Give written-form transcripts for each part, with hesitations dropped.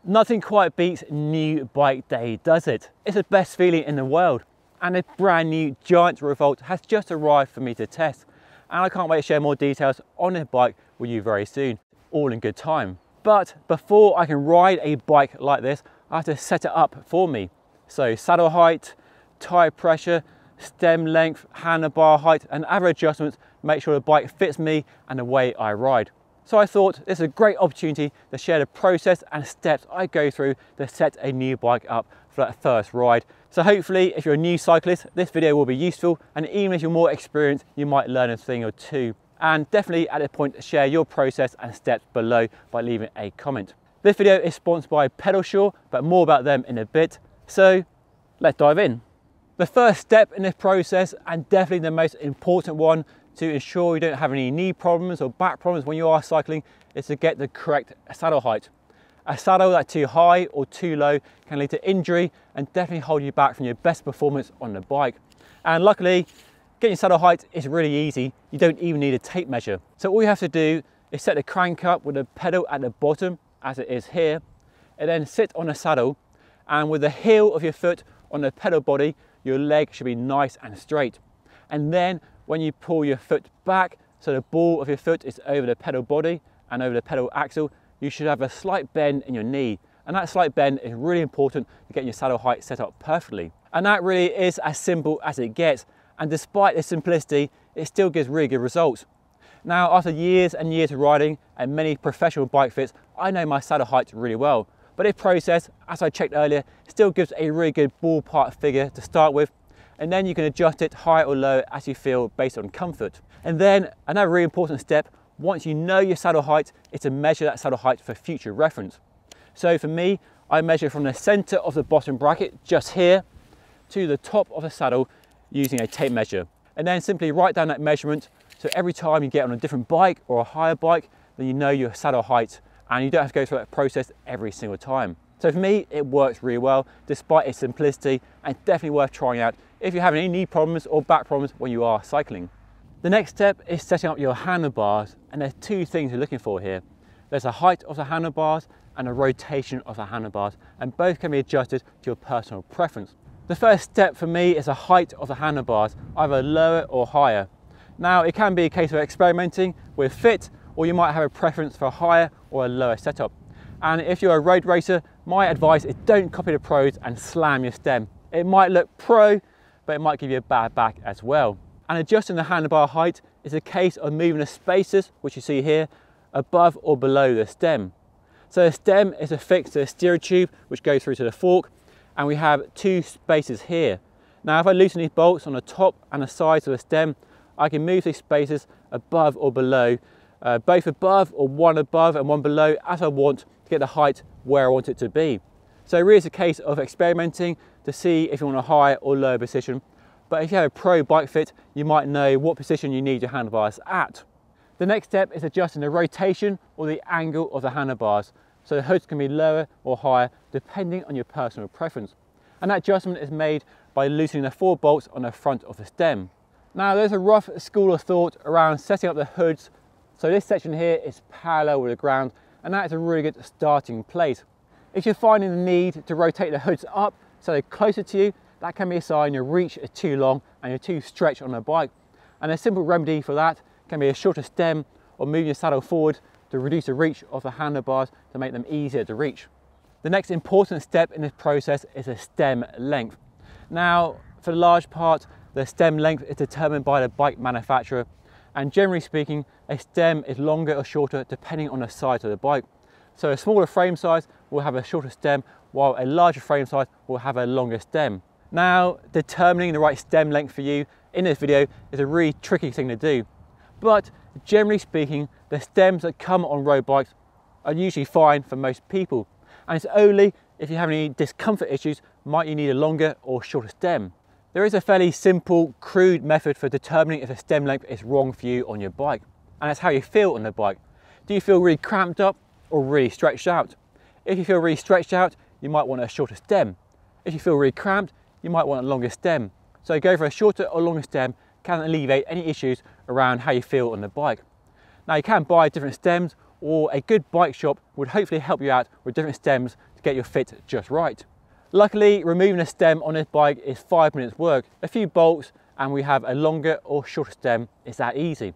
Nothing quite beats new bike day, does it? It's the best feeling in the world. And a brand new Giant Revolt has just arrived for me to test. And I can't wait to share more details on this bike with you very soon, all in good time. But before I can ride a bike like this, I have to set it up for me. So saddle height, tyre pressure, stem length, handlebar height, and other adjustments make sure the bike fits me and the way I ride. So I thought this is a great opportunity to share the process and steps I go through to set a new bike up for that first ride. So hopefully, if you're a new cyclist, this video will be useful, and even if you're more experienced, you might learn a thing or two. And definitely at this point, share your process and steps below by leaving a comment. This video is sponsored by Pedalsure, but more about them in a bit. So let's dive in. The first step in this process, and definitely the most important one, to ensure you don't have any knee problems or back problems when you are cycling, is to get the correct saddle height. A saddle that's too high or too low can lead to injury and definitely hold you back from your best performance on the bike. And luckily, getting your saddle height is really easy. You don't even need a tape measure. So all you have to do is set the crank up with the pedal at the bottom, as it is here, and then sit on the saddle, and with the heel of your foot on the pedal body, your leg should be nice and straight. And then when you pull your foot back, so the ball of your foot is over the pedal body and over the pedal axle, you should have a slight bend in your knee. And that slight bend is really important to get your saddle height set up perfectly. And that really is as simple as it gets. And despite the simplicity, it still gives really good results. Now, after years and years of riding and many professional bike fits, I know my saddle height really well. But this process, as I checked earlier, still gives a really good ballpark figure to start with. And then you can adjust it higher or lower as you feel based on comfort. And then another really important step, once you know your saddle height, is to measure that saddle height for future reference. So for me, I measure from the center of the bottom bracket, just here, to the top of the saddle using a tape measure. And then simply write down that measurement, so every time you get on a different bike or a higher bike, then you know your saddle height, and you don't have to go through that process every single time. So for me, it works really well, despite its simplicity, and definitely worth trying out if you have any knee problems or back problems when you are cycling. The next step is setting up your handlebars, and there's two things you're looking for here. There's the height of the handlebars and the rotation of the handlebars, and both can be adjusted to your personal preference. The first step for me is the height of the handlebars, either lower or higher. Now, it can be a case of experimenting with fit, or you might have a preference for a higher or a lower setup. And if you're a road racer, my advice is don't copy the pros and slam your stem. It might look pro, but it might give you a bad back as well. And adjusting the handlebar height is a case of moving the spacers, which you see here, above or below the stem. So the stem is affixed to the steering tube, which goes through to the fork, and we have two spacers here. Now, if I loosen these bolts on the top and the sides of the stem, I can move these spacers above or below, both above or one above and one below, as I want to get the height where I want it to be. So it really is a case of experimenting to see if you want a higher or lower position. But if you have a pro bike fit, you might know what position you need your handlebars at. The next step is adjusting the rotation or the angle of the handlebars. So the hoods can be lower or higher depending on your personal preference. And that adjustment is made by loosening the 4 bolts on the front of the stem. Now, there's a rough school of thought around setting up the hoods. So this section here is parallel with the ground, and that is a really good starting place. If you're finding the need to rotate the hoods up so they're closer to you, that can be a sign your reach is too long and you're too stretched on the bike. And a simple remedy for that can be a shorter stem or moving your saddle forward to reduce the reach of the handlebars to make them easier to reach. The next important step in this process is the stem length. Now, for the large part, the stem length is determined by the bike manufacturer, and generally speaking, a stem is longer or shorter depending on the size of the bike. So a smaller frame size will have a shorter stem, while a larger frame size will have a longer stem. Now, determining the right stem length for you in this video is a really tricky thing to do. But generally speaking, the stems that come on road bikes are usually fine for most people. And it's only if you have any discomfort issues might you need a longer or shorter stem. There is a fairly simple, crude method for determining if a stem length is wrong for you on your bike. And that's how you feel on the bike. Do you feel really cramped up or really stretched out? If you feel really stretched out, you might want a shorter stem. If you feel really cramped, you might want a longer stem. So go for a shorter or longer stem can alleviate any issues around how you feel on the bike. Now, you can buy different stems or a good bike shop would hopefully help you out with different stems to get your fit just right. Luckily, removing a stem on this bike is 5 minutes work, a few bolts, and we have a longer or shorter stem. It's that easy.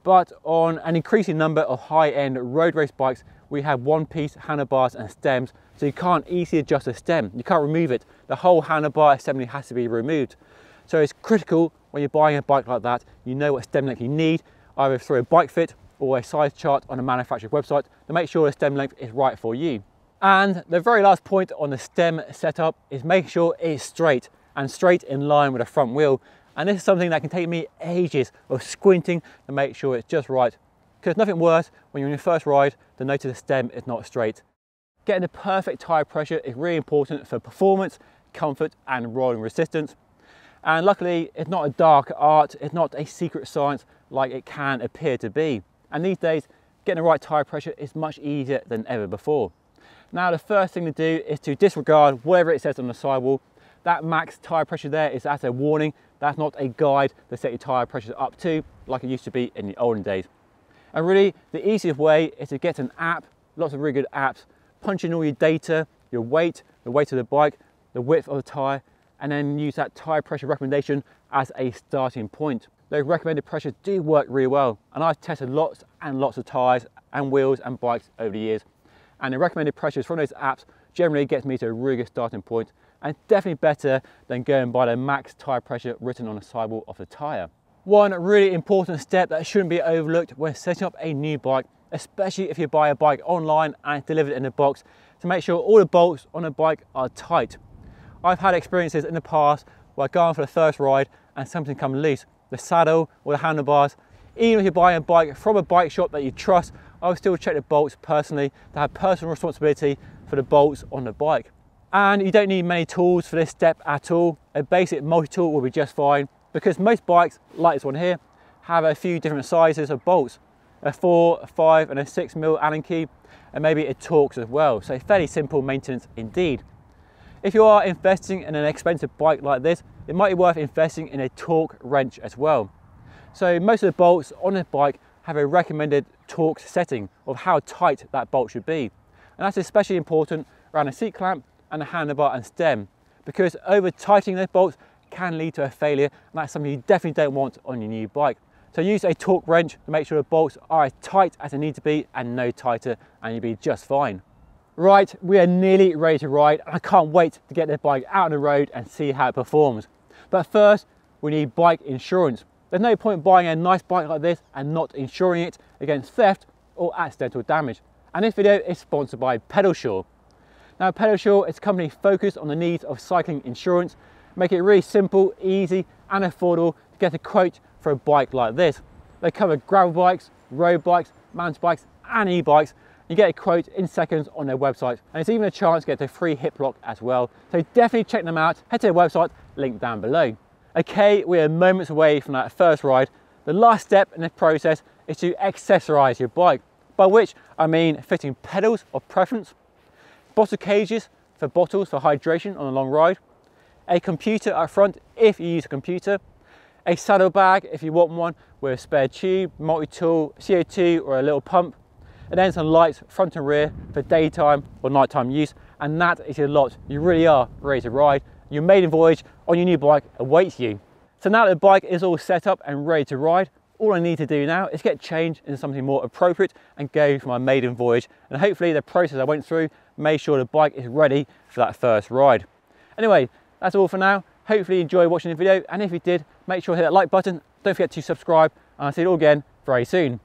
But on an increasing number of high-end road race bikes, we have one-piece handlebars and stems, so you can't easily adjust the stem. You can't remove it. The whole handlebar assembly has to be removed. So it's critical when you're buying a bike like that, you know what stem length you need, either through a bike fit or a size chart on a manufacturer's website to make sure the stem length is right for you. And the very last point on the stem setup is making sure it's straight and straight in line with the front wheel. And this is something that can take me ages of squinting to make sure it's just right. Because nothing worse when you're on your first ride than notice the stem is not straight. Getting the perfect tyre pressure is really important for performance, comfort and rolling resistance. And luckily it's not a dark art, it's not a secret science like it can appear to be. And these days, getting the right tyre pressure is much easier than ever before. Now the first thing to do is to disregard whatever it says on the sidewall. That max tyre pressure there is as a warning. That's not a guide to set your tyre pressure up to like it used to be in the olden days. And really the easiest way is to get an app, lots of really good apps, punch in all your data, your weight, the weight of the bike, the width of the tyre, and then use that tyre pressure recommendation as a starting point. Those recommended pressures do work really well, and I've tested lots and lots of tyres and wheels and bikes over the years, and the recommended pressures from those apps generally gets me to a really good starting point, and definitely better than going by the max tyre pressure written on the sidewall of the tyre. One really important step that shouldn't be overlooked when setting up a new bike, especially if you buy a bike online and it's delivered in a box, to make sure all the bolts on the bike are tight. I've had experiences in the past where I've gone for the first ride and something come loose, the saddle or the handlebars. Even if you're buying a bike from a bike shop that you trust, I would still check the bolts personally to have personal responsibility for the bolts on the bike. And you don't need many tools for this step at all. A basic multi-tool will be just fine, because most bikes, like this one here, have a few different sizes of bolts. A 4, a 5 and a 6mm Allen key, and maybe a Torx as well. So fairly simple maintenance indeed. If you are investing in an expensive bike like this, it might be worth investing in a torque wrench as well. So most of the bolts on this bike have a recommended Torx setting of how tight that bolt should be. And that's especially important around the seat clamp and the handlebar and stem, because over tightening those bolts can lead to a failure, and that's something you definitely don't want on your new bike. So use a torque wrench to make sure the bolts are as tight as they need to be and no tighter, and you'll be just fine. Right, we are nearly ready to ride, and I can't wait to get this bike out on the road and see how it performs. But first, we need bike insurance. There's no point buying a nice bike like this and not insuring it against theft or accidental damage. And this video is sponsored by Pedalsure. Now Pedalsure is a company focused on the needs of cycling insurance, make it really simple, easy and affordable to get a quote for a bike like this. They cover gravel bikes, road bikes, mountain bikes and e-bikes. You get a quote in seconds on their website, and it's even a chance to get a free hip lock as well. So definitely check them out, head to their website, link down below. Okay, we are moments away from that first ride. The last step in this process is to accessorize your bike, by which I mean fitting pedals of preference, bottle cages for bottles for hydration on a long ride, a computer up front if you use a computer, a saddle bag if you want one with a spare tube, multi-tool, CO2 or a little pump, and then some lights front and rear for daytime or nighttime use, and that is your lot. You really are ready to ride. Your maiden voyage on your new bike awaits you. So now that the bike is all set up and ready to ride, all I need to do now is get changed into something more appropriate and go for my maiden voyage, and hopefully the process I went through made sure the bike is ready for that first ride. Anyway, that's all for now. Hopefully you enjoyed watching the video, and if you did, make sure to hit that like button. Don't forget to subscribe, and I'll see you all again very soon.